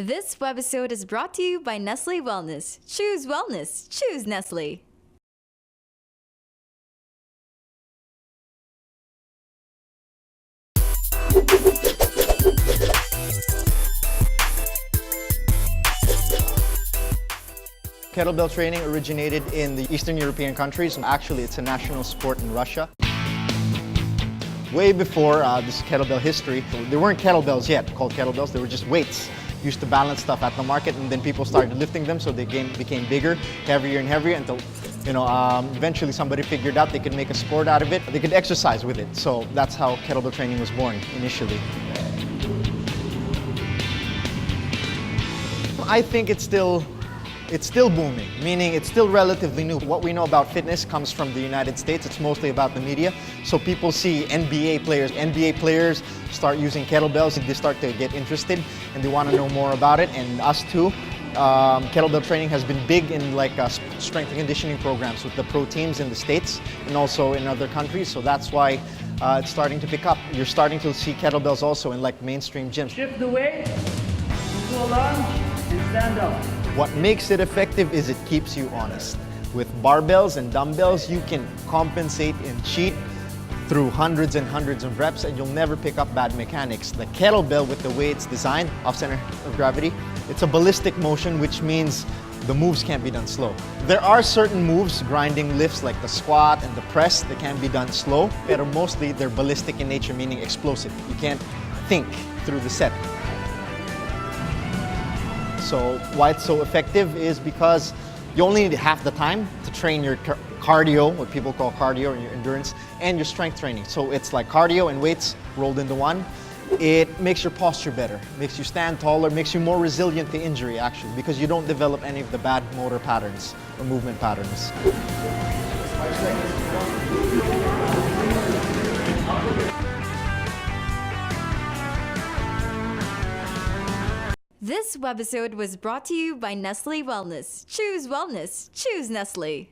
This webisode is brought to you by Nestle Wellness. Choose wellness. Choose Nestle. Kettlebell training originated in the Eastern European countries. Actually, it's a national sport in Russia. Way before this kettlebell history, there weren't kettlebells yet called kettlebells. They were just weights used to balance stuff at the market, and then people started lifting them, so they became bigger, heavier and heavier until eventually somebody figured out they could make a sport out of it. They could exercise with it. So that's how kettlebell training was born initially. I think it's still booming, meaning it's still relatively new. What we know about fitness comes from the United States. It's mostly about the media. So people see NBA players start using kettlebells, and they start to get interested and they want to know more about it, and us too. Kettlebell training has been big in strength and conditioning programs with the pro teams in the States and also in other countries. So that's why it's starting to pick up. You're starting to see kettlebells also in mainstream gyms. Shift the weight to a lunge and stand up. What makes it effective is it keeps you honest. With barbells and dumbbells, you can compensate and cheat through hundreds and hundreds of reps, and you'll never pick up bad mechanics. The kettlebell, with the way it's designed, off center of gravity, it's a ballistic motion, which means the moves can't be done slow. There are certain moves, grinding lifts like the squat and the press, that can be done slow, but mostly they're ballistic in nature, meaning explosive. You can't think through the set. So why it's so effective is because you only need half the time to train your cardio, what people call cardio, and your endurance, and your strength training. So it's like cardio and weights rolled into one. It makes your posture better, makes you stand taller, makes you more resilient to injury actually, because you don't develop any of the bad motor patterns or movement patterns. This webisode was brought to you by Nestle Wellness. Choose wellness. Choose Nestle.